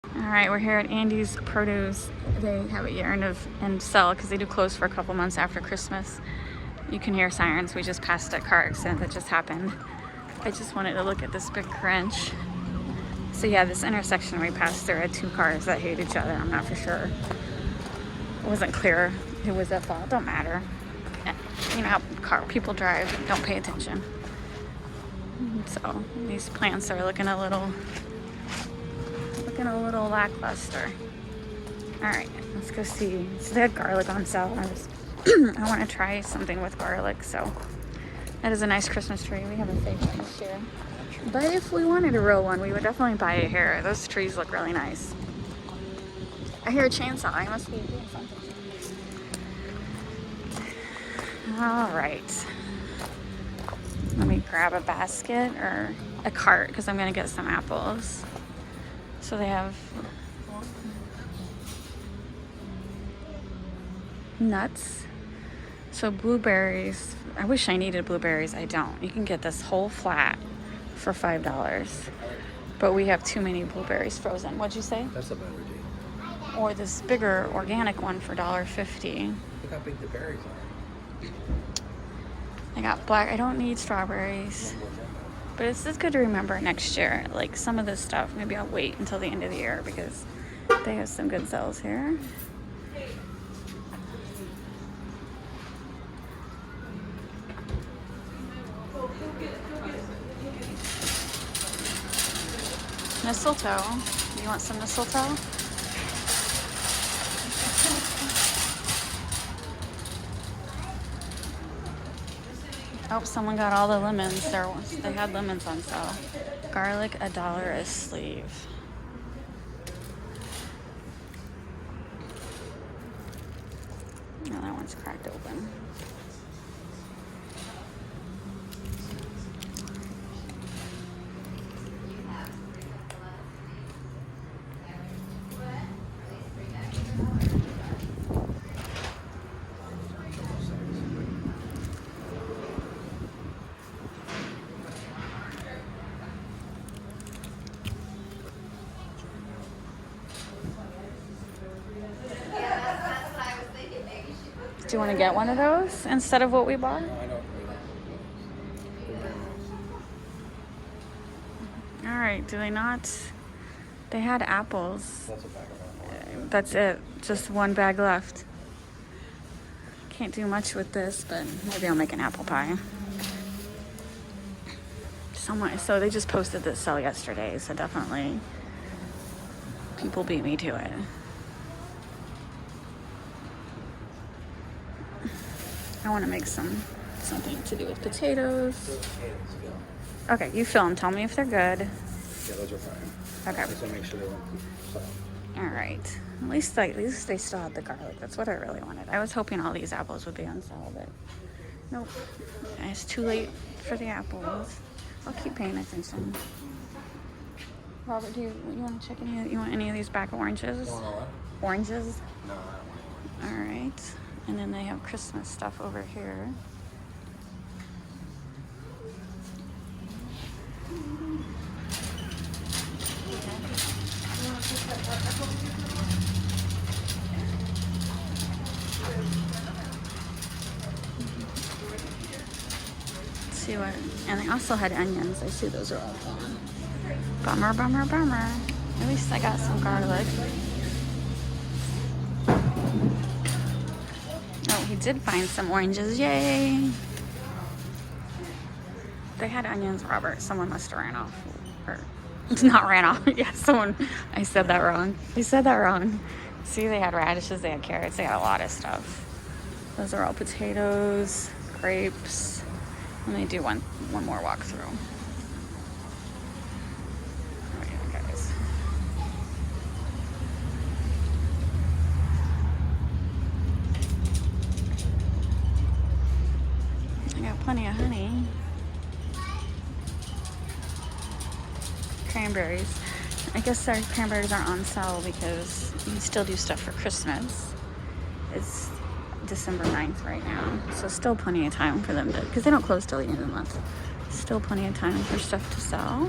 All right, we're here at Andy's Produce. They have a year end of end sell because they do close for a couple months after Christmas. You can hear sirens. We just passed a car accident that just happened. I just wanted to look at this big crunch. So yeah, this intersection we passed through had two cars that hate each other. I'm not for sure. It wasn't clear who was at fault. Don't matter. You know how people drive, don't pay attention. So these plants are looking a little lackluster. All right, let's go see. So they had garlic on sale. I want to try something with garlic. So that is a nice Christmas tree. We have a fake one this year. But if we wanted a real one, we would definitely buy it here. Those trees look really nice. I hear a chainsaw. I must be doing something. All right. Let me grab a basket or a cart because I'm going to get some apples. So they have nuts. So blueberries. I wish I needed blueberries. I don't. You can get this whole flat for $5. But we have too many blueberries frozen. What'd you say? That's a better deal. Or this bigger organic one for $1.50. Look how big the berries are. I got black. I don't need strawberries. But it's just good to remember next year. Like some of this stuff, maybe I'll wait until the end of the year because they have some good sales here. Mistletoe. You want some mistletoe? Oh, someone got all the lemons. They had lemons on sale. Garlic, $1 a sleeve. Oh, that one's cracked open. Do you want to get one of those instead of what we bought? No, I don't. All right, do they not? They had apples. That's a bag of apples. That's it. Just one bag left. Can't do much with this, but maybe I'll make an apple pie. So they just posted this sale yesterday, so definitely people beat me to it. I want to make something to do with potatoes. Okay, you fill them. Tell me if they're good. Yeah, those are fine. Okay. Just to make sure they won't keep soft. All right. At least they still had the garlic. That's what I really wanted. I was hoping all these apples would be on sale, but nope. It's too late for the apples. I'll keep paying attention. Robert, you want to check you want any of these back oranges? Want all Oranges? that? No, I don't want All right. And then they have Christmas stuff over here. Let's see what, and they also had onions. I see those are all gone. Bummer, bummer, bummer. At least I got some garlic. Oh, he did find some oranges. Yay! They had onions, Robert. Someone must have ran off. Or, not ran off. Yeah, someone. I said that wrong. I said that wrong. See, they had radishes, they had carrots, they had a lot of stuff. Those are all potatoes, grapes. Let me do one more walkthrough. Oh, yeah, guys. I got plenty of honey. Cranberries. I guess our cranberries are on sale because we still do stuff for Christmas. It's December 9th right now, so still plenty of time for them to, because they don't close till the end of the month. Still plenty of time for stuff to sell.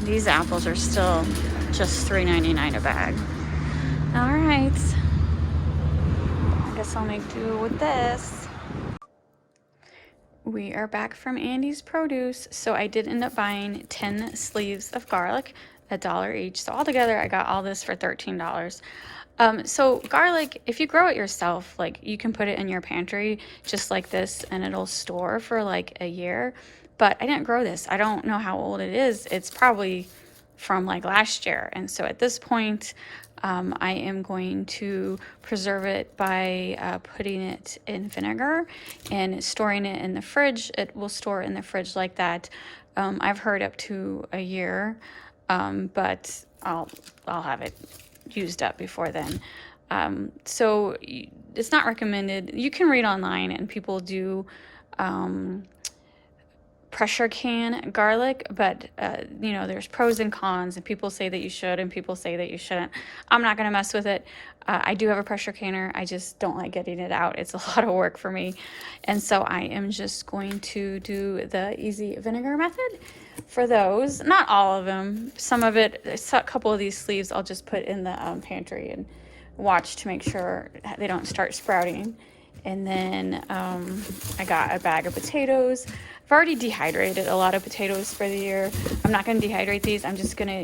These apples are still just $3.99 a bag. All right. I guess I'll make do with this. We are back from Andy's Produce. So I did end up buying 10 sleeves of garlic, $1 each. So altogether, I got all this for $13. So garlic, if you grow it yourself, like you can put it in your pantry just like this and it'll store for like a year. But I didn't grow this. I don't know how old it is. It's probably from like last year. And so at this point, I am going to preserve it by putting it in vinegar and storing it in the fridge. It will store in the fridge like that. I've heard up to a year, but I'll have it used up before then. So it's not recommended. You can read online and people do pressure can garlic, but you know, there's pros and cons, and people say that you should and people say that you shouldn't. I'm not going to mess with it. I do have a pressure canner. I just don't like getting it out. It's a lot of work for me. And so I am just going to do the easy vinegar method for those. Not all of them. Some of it, a couple of these sleeves I'll just put in the pantry and watch to make sure they don't start sprouting. And then I got a bag of potatoes. I've already dehydrated a lot of potatoes for the year. I'm not going to dehydrate these.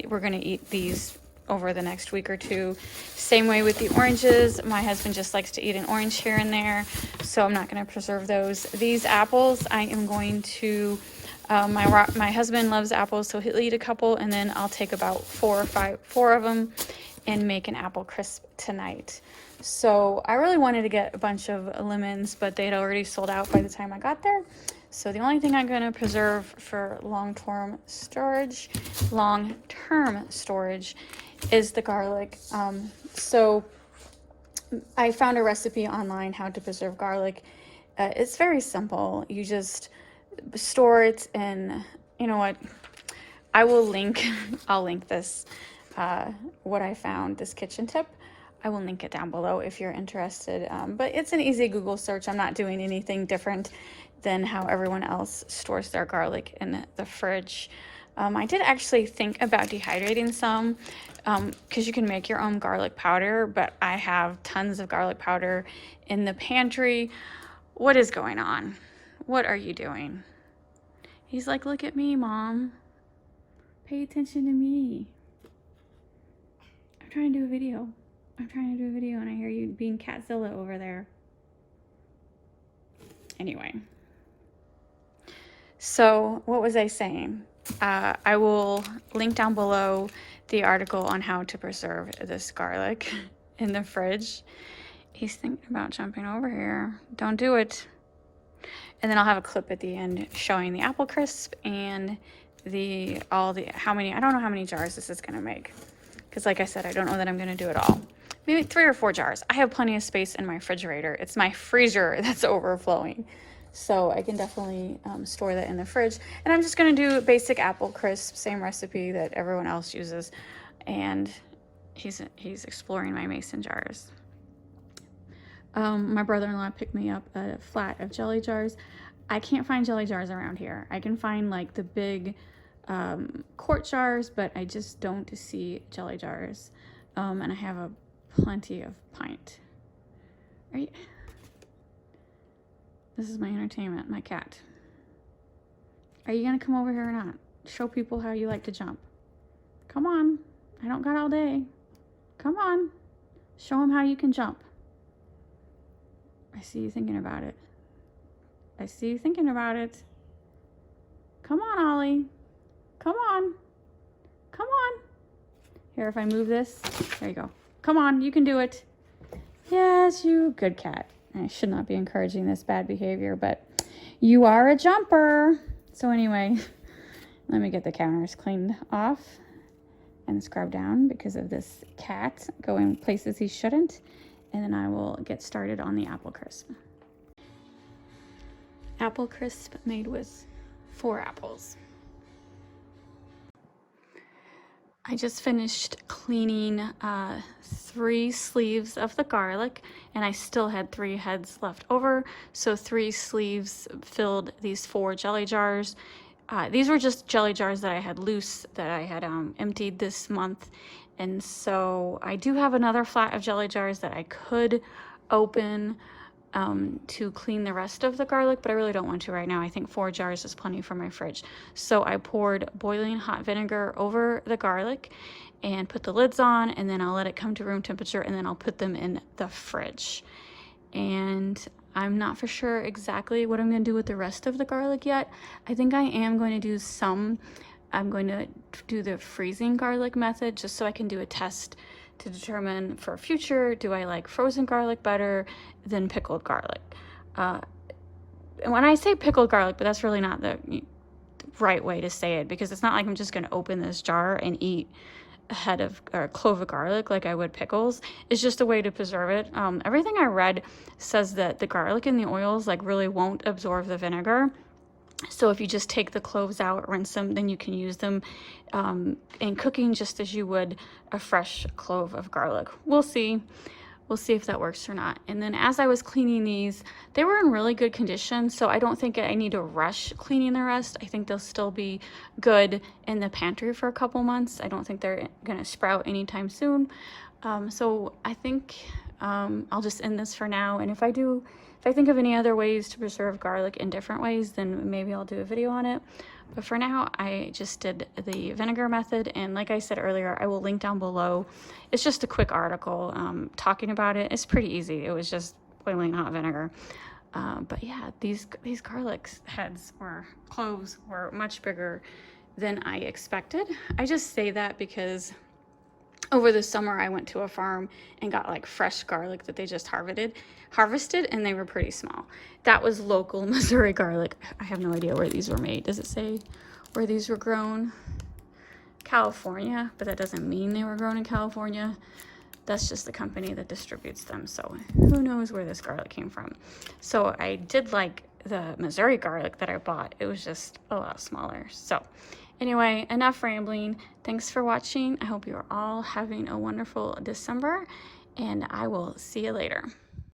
We're going to eat these over the next week or two. Same way with the oranges. My husband just likes to eat an orange here and there, so I'm not going to preserve those. These apples, I am going to, my husband loves apples, so he'll eat a couple, and then I'll take about four of them and make an apple crisp tonight. So I really wanted to get a bunch of lemons, but they'd already sold out by the time I got there. So the only thing I'm going to preserve for long-term storage is the garlic. So I found a recipe online how to preserve garlic. It's very simple. You just store it in, you know what, I'll link this, what I found, this kitchen tip. I will link it down below if you're interested. But it's an easy Google search. I'm not doing anything different than how everyone else stores their garlic in the fridge. I did actually think about dehydrating some because you can make your own garlic powder, but I have tons of garlic powder in the pantry. What is going on? What are you doing? He's like, look at me, Mom. Pay attention to me. I'm trying to do a video. And I hear you being Catzilla over there. Anyway. So what was I saying? I will link down below the article on how to preserve this garlic in the fridge. He's thinking about jumping over here. Don't do it. And then I'll have a clip at the end showing the apple crisp and how many, I don't know how many jars this is going to make. Because like I said, I don't know that I'm going to do it all. Maybe 3 or 4 jars. I have plenty of space in my refrigerator. It's my freezer that's overflowing. So I can definitely store that in the fridge. And I'm just going to do basic apple crisp, same recipe that everyone else uses. And he's exploring my mason jars. My brother-in-law picked me up a flat of jelly jars. I can't find jelly jars around here. I can find like the big quart jars, but I just don't see jelly jars. And I have plenty of pint. This is my entertainment, my cat. Are you gonna come over here or not? Show people how you like to jump. Come on, I don't got all day. Come on, show them how you can jump. I see you thinking about it. Come on, Ollie. Come on. Here, if I move this, there you go. Come on, you can do it. Yes, you good cat. I should not be encouraging this bad behavior, but you are a jumper. So anyway, let me get the counters cleaned off and scrubbed down because of this cat going places he shouldn't. And then I will get started on the apple crisp. Apple crisp made with 4 apples. I just finished cleaning 3 sleeves of the garlic, and I still had 3 heads left over. So 3 sleeves filled these 4 jelly jars. These were just jelly jars that I had loose that I had emptied this month. And so I do have another flat of jelly jars that I could open to clean the rest of the garlic, but I really don't want to right now. I think 4 jars is plenty for my fridge. So I poured boiling hot vinegar over the garlic and put the lids on, and then I'll let it come to room temperature, and then I'll put them in the fridge. And I'm not for sure exactly what I'm going to do with the rest of the garlic yet. I think I am going to do some. I'm going to do the freezing garlic method just so I can do a test to determine for future, do I like frozen garlic better than pickled garlic? And when I say pickled garlic, but that's really not the right way to say it, because it's not like I'm just going to open this jar and eat a head of or a clove of garlic like I would pickles. It's just a way to preserve it. Everything I read says that the garlic and the oils like really won't absorb the vinegar. So if you just take the cloves out, rinse them, then you can use them in cooking just as you would a fresh clove of garlic. We'll see. We'll see if that works or not. And then as I was cleaning these, they were in really good condition, so I don't think I need to rush cleaning the rest. I think they'll still be good in the pantry for a couple months. I don't think they're gonna sprout anytime soon. So I think I'll just end this for now. And if I think of any other ways to preserve garlic in different ways, then maybe I'll do a video on it. But for now, I just did the vinegar method. And like I said earlier, I will link down below. It's just a quick article talking about it. It's pretty easy. It was just boiling hot vinegar. But yeah, these garlic heads or cloves were much bigger than I expected. I just say that because over the summer I went to a farm and got like fresh garlic that they just harvested, and they were pretty small. That was local Missouri garlic. I have no idea where these were made. Does it say where these were grown? California, but that doesn't mean they were grown in California. That's just the company that distributes them. So who knows where this garlic came from. So I did like the Missouri garlic that I bought. It was just a lot smaller. So anyway, enough rambling. Thanks for watching. I hope you're all having a wonderful December, and I will see you later.